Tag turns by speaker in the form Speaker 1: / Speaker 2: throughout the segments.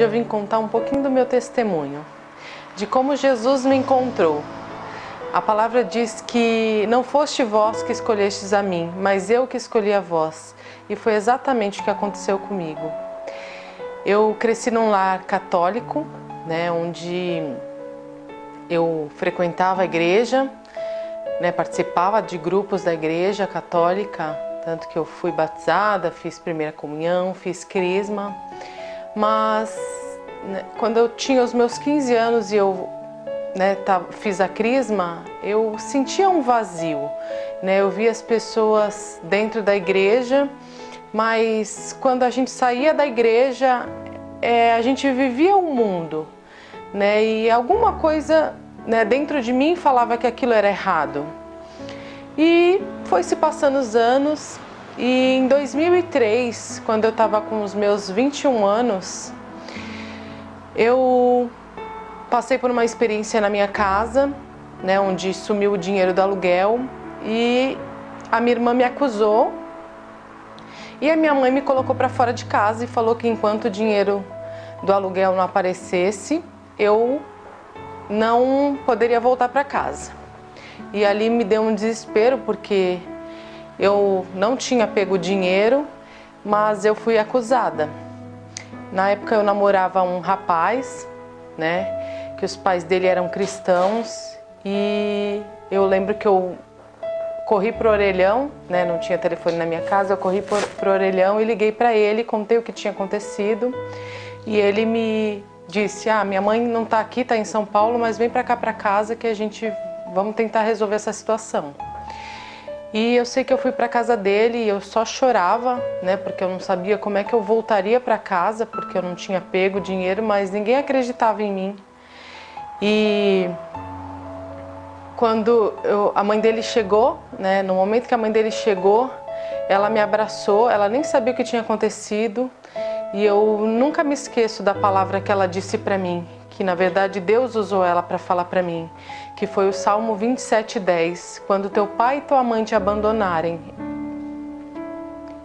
Speaker 1: eu vim contar um pouquinho do meu testemunho, de como Jesus me encontrou. A palavra diz que não foste vós que escolhestes a mim, mas eu que escolhi a vós. E foi exatamente o que aconteceu comigo. Eu cresci num lar católico, onde eu frequentava a igreja, participava de grupos da igreja católica, tanto que eu fui batizada, fiz primeira comunhão, fiz crisma. Mas quando eu tinha os meus 15 anos e eu fiz a crisma, eu sentia um vazio. Eu via as pessoas dentro da igreja, mas quando a gente saía da igreja, a gente vivia um mundo, e alguma coisa dentro de mim falava que aquilo era errado. E foi se passando os anos, e em 2003, quando eu estava com os meus 21 anos, eu passei por uma experiência na minha casa, onde sumiu o dinheiro do aluguel, e a minha irmã me acusou, e a minha mãe me colocou para fora de casa e falou que enquanto o dinheiro do aluguel não aparecesse, eu não poderia voltar para casa. E ali me deu um desespero, porque eu não tinha pego o dinheiro, mas eu fui acusada. Na época eu namorava um rapaz, que os pais dele eram cristãos, e eu lembro que eu corri pro orelhão, não tinha telefone na minha casa, eu corri pro orelhão e liguei para ele, contei o que tinha acontecido, e ele me disse: minha mãe não tá aqui, tá em São Paulo, mas vem para cá para casa que vamos tentar resolver essa situação. E eu sei que eu fui para casa dele e eu só chorava, porque eu não sabia como é que eu voltaria para casa, porque eu não tinha pego o dinheiro, mas ninguém acreditava em mim. E quando a mãe dele chegou, no momento que a mãe dele chegou, ela me abraçou, ela nem sabia o que tinha acontecido, e eu nunca me esqueço da palavra que ela disse para mim, que na verdade Deus usou ela para falar para mim, que foi o Salmo 27:10, quando teu pai e tua mãe te abandonarem,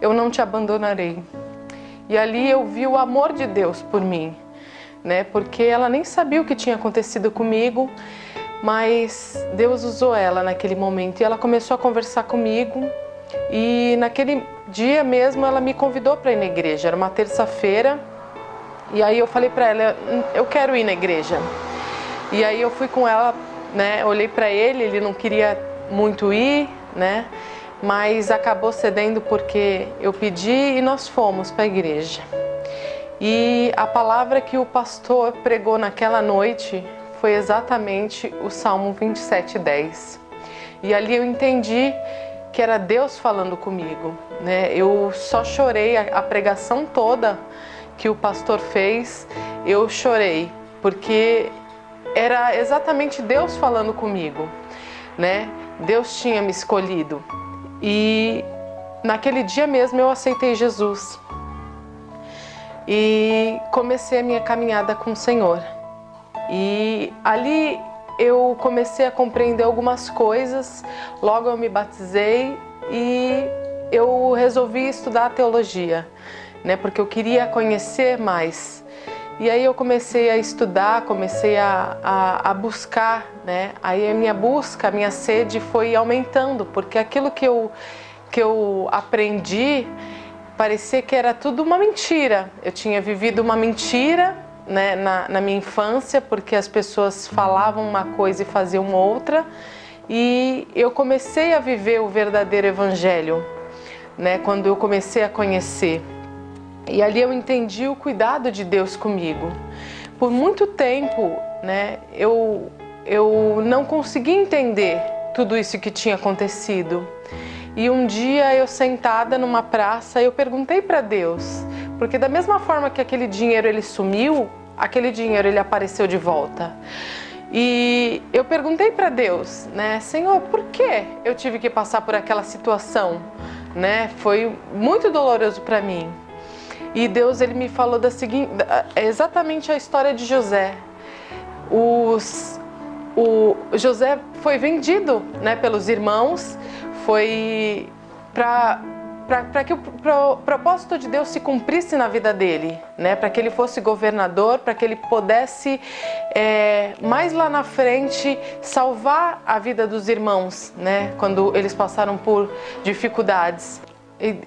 Speaker 1: eu não te abandonarei. E ali eu vi o amor de Deus por mim, porque ela nem sabia o que tinha acontecido comigo, mas Deus usou ela naquele momento e ela começou a conversar comigo. E naquele dia mesmo ela me convidou para ir na igreja, era uma terça-feira, e aí eu falei para ela: eu quero ir na igreja. E aí eu fui com ela, olhei para ele, ele não queria muito ir, mas acabou cedendo porque eu pedi e nós fomos para a igreja. E a palavra que o pastor pregou naquela noite foi exatamente o Salmo 27:10. E ali eu entendi que era Deus falando comigo, Eu só chorei a pregação toda que o pastor fez, eu chorei, porque era exatamente Deus falando comigo, Deus tinha me escolhido. E naquele dia mesmo eu aceitei Jesus e comecei a minha caminhada com o Senhor. E ali eu comecei a compreender algumas coisas, logo eu me batizei e eu resolvi estudar teologia, porque eu queria conhecer mais. E aí eu comecei a estudar, comecei a buscar, Aí a minha busca, a minha sede foi aumentando, porque aquilo que eu aprendi parecia que era tudo uma mentira. Eu tinha vivido uma mentira, na minha infância, porque as pessoas falavam uma coisa e faziam outra, e eu comecei a viver o verdadeiro evangelho, quando eu comecei a conhecer. E ali eu entendi o cuidado de Deus comigo. Por muito tempo, eu não consegui entender tudo isso que tinha acontecido. E um dia eu sentada numa praça, eu perguntei para Deus, porque da mesma forma que aquele dinheiro ele sumiu, aquele dinheiro ele apareceu de volta. E eu perguntei para Deus, Senhor, por que eu tive que passar por aquela situação? Foi muito doloroso para mim. E Deus ele me falou exatamente a história de José. O José foi vendido, pelos irmãos, foi para para que o propósito de Deus se cumprisse na vida dele, né? Para que ele fosse governador, para que ele pudesse mais lá na frente salvar a vida dos irmãos, né? Quando eles passaram por dificuldades.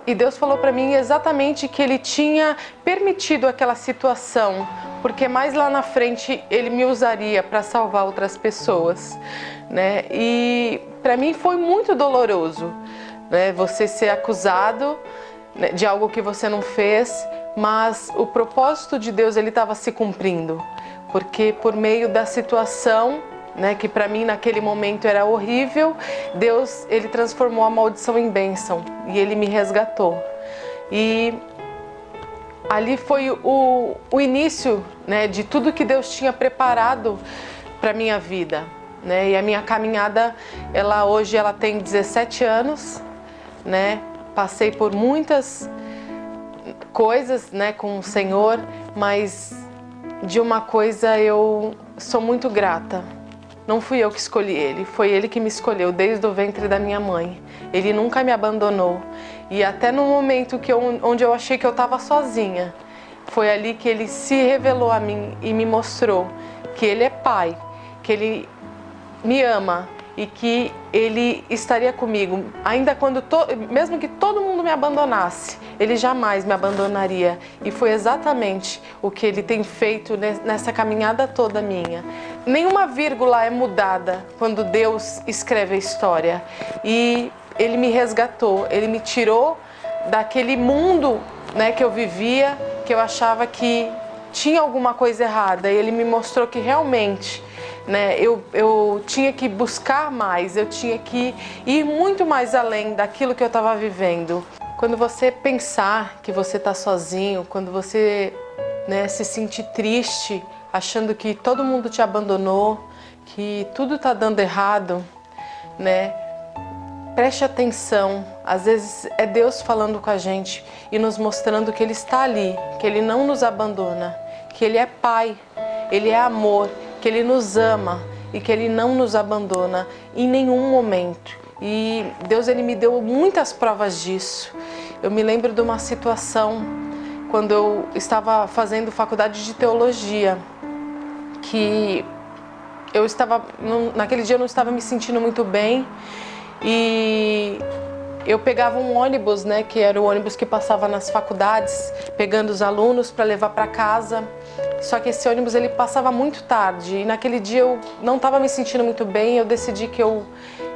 Speaker 1: E Deus falou para mim exatamente que ele tinha permitido aquela situação, porque mais lá na frente ele me usaria para salvar outras pessoas, né? E para mim foi muito doloroso, né? Você ser acusado, né, de algo que você não fez, mas o propósito de Deus ele estava se cumprindo, porque por meio da situação, né, que para mim naquele momento era horrível, Deus ele transformou a maldição em bênção e ele me resgatou. E ali foi o início, né, de tudo que Deus tinha preparado para minha vida, né? E a minha caminhada, hoje ela tem 17 anos, né? Passei por muitas coisas, né, com o Senhor, mas de uma coisa eu sou muito grata. Não fui eu que escolhi ele, foi ele que me escolheu desde o ventre da minha mãe. Ele nunca me abandonou. E até no momento onde eu achei que eu estava sozinha, foi ali que ele se revelou a mim e me mostrou que ele é pai, que ele me ama e que ele estaria comigo, ainda mesmo que todo mundo me abandonasse, ele jamais me abandonaria. E foi exatamente o que ele tem feito nessa caminhada toda minha. Nenhuma vírgula é mudada quando Deus escreve a história. E ele me resgatou, ele me tirou daquele mundo, né, que eu vivia, que eu achava que tinha alguma coisa errada. E ele me mostrou que realmente, né, eu tinha que buscar mais, eu tinha que ir muito mais além daquilo que eu estava vivendo. Quando você pensar que você está sozinho, quando você, né, se sentir triste, achando que todo mundo te abandonou, que tudo está dando errado, né, preste atenção. Às vezes é Deus falando com a gente e nos mostrando que Ele está ali, que Ele não nos abandona, que Ele é Pai, Ele é amor, que Ele nos ama e que Ele não nos abandona em nenhum momento. E Deus ele me deu muitas provas disso. Eu me lembro de uma situação quando eu estava fazendo faculdade de teologia, que eu estava, naquele dia eu não estava me sentindo muito bem e eu pegava um ônibus, né, que era o ônibus que passava nas faculdades, pegando os alunos para levar para casa. Só que esse ônibus ele passava muito tarde e naquele dia eu não estava me sentindo muito bem, eu decidi que eu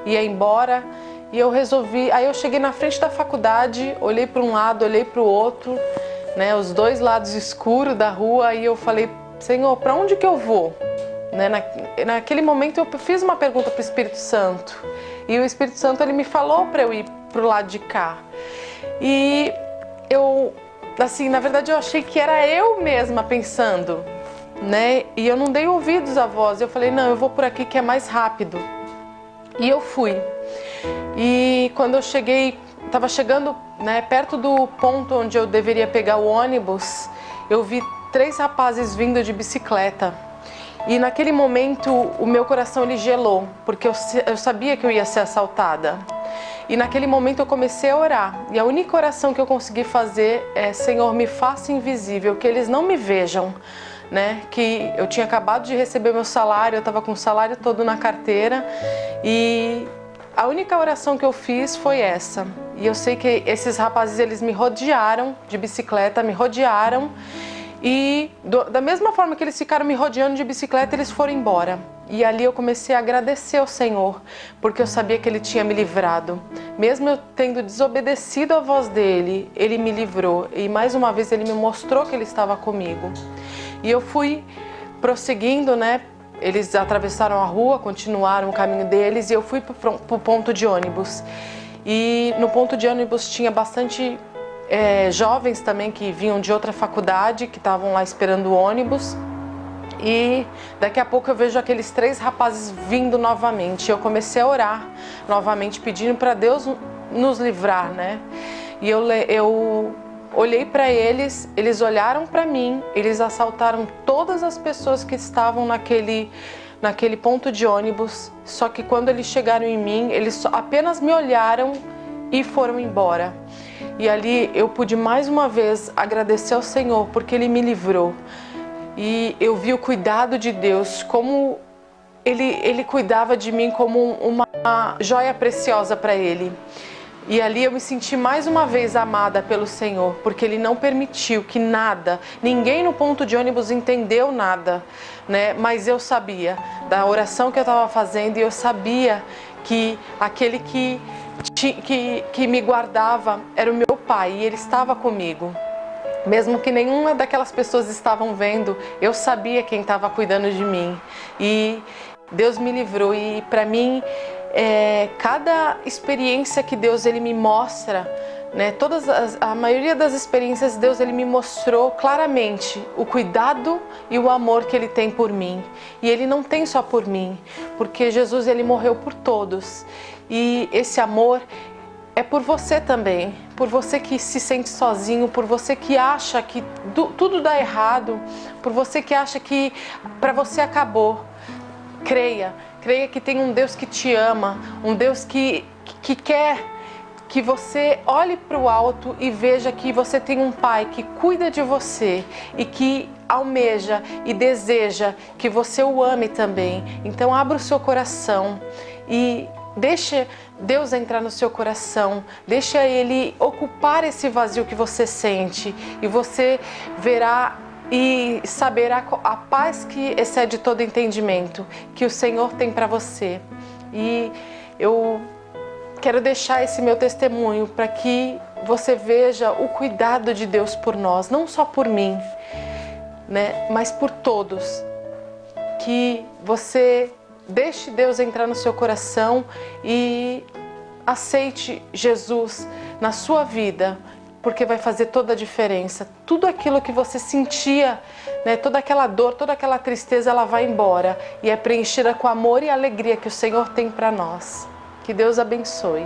Speaker 1: ia embora e eu resolvi. Aí eu cheguei na frente da faculdade, olhei para um lado, olhei para o outro, né, os dois lados escuros da rua, e eu falei: Senhor, para onde que eu vou? Né, naquele momento eu fiz uma pergunta para o Espírito Santo e o Espírito Santo ele me falou para eu ir para o lado de cá. E eu, assim, na verdade eu achei que era eu mesma pensando, né? E eu não dei ouvidos à voz. Eu falei: não, eu vou por aqui que é mais rápido. E eu fui. E quando eu cheguei, estava chegando, né, perto do ponto onde eu deveria pegar o ônibus, eu vi 3 rapazes vindo de bicicleta. E naquele momento o meu coração ele gelou, porque eu sabia que eu ia ser assaltada. E naquele momento eu comecei a orar. E a única oração que eu consegui fazer é: Senhor, me faça invisível, que eles não me vejam, né? Que eu tinha acabado de receber meu salário, eu estava com o salário todo na carteira. E a única oração que eu fiz foi essa. E eu sei que esses rapazes eles me rodearam de bicicleta, me rodearam. E da mesma forma que eles ficaram me rodeando de bicicleta, eles foram embora. E ali eu comecei a agradecer ao Senhor, porque eu sabia que Ele tinha me livrado. Mesmo eu tendo desobedecido a voz dEle, Ele me livrou. E mais uma vez Ele me mostrou que Ele estava comigo. E eu fui prosseguindo, né? Eles atravessaram a rua, continuaram o caminho deles, e eu fui para o ponto de ônibus. E no ponto de ônibus tinha bastante jovens também que vinham de outra faculdade, que estavam lá esperando o ônibus. E daqui a pouco eu vejo aqueles 3 rapazes vindo novamente. Eu comecei a orar novamente, pedindo para Deus nos livrar, né? E eu olhei para eles, eles olharam para mim, eles assaltaram todas as pessoas que estavam naquele ponto de ônibus. Só que quando eles chegaram em mim, eles apenas me olharam e foram embora. E ali eu pude mais uma vez agradecer ao Senhor, porque Ele me livrou. E eu vi o cuidado de Deus, como Ele cuidava de mim como uma joia preciosa para Ele. E ali eu me senti mais uma vez amada pelo Senhor, porque Ele não permitiu que nada, ninguém no ponto de ônibus entendeu nada, né? Mas eu sabia da oração que eu estava fazendo, e eu sabia que aquele que me guardava era o meu Pai, e Ele estava comigo. Mesmo que nenhuma daquelas pessoas estavam vendo, eu sabia quem estava cuidando de mim. E Deus me livrou, e para mim, cada experiência que Deus Ele me mostra, né, a maioria das experiências Deus Ele me mostrou claramente o cuidado e o amor que Ele tem por mim. E Ele não tem só por mim, porque Jesus Ele morreu por todos. E esse amor é por você também, por você que se sente sozinho, por você que acha que tudo dá errado, por você que acha que para você acabou. Creia que tem um Deus que te ama, um Deus que quer que você olhe para o alto e veja que você tem um Pai que cuida de você e que almeja e deseja que você o ame também. Então abra o seu coração e deixe Deus entrar no seu coração, deixa Ele ocupar esse vazio que você sente, e você verá e saberá a paz que excede todo entendimento que o Senhor tem para você. E eu quero deixar esse meu testemunho para que você veja o cuidado de Deus por nós, não só por mim, né, mas por todos. Que você deixe Deus entrar no seu coração e aceite Jesus na sua vida, porque vai fazer toda a diferença. Tudo aquilo que você sentia, né, toda aquela dor, toda aquela tristeza, ela vai embora e é preenchida com amor e alegria que o Senhor tem para nós. Que Deus abençoe.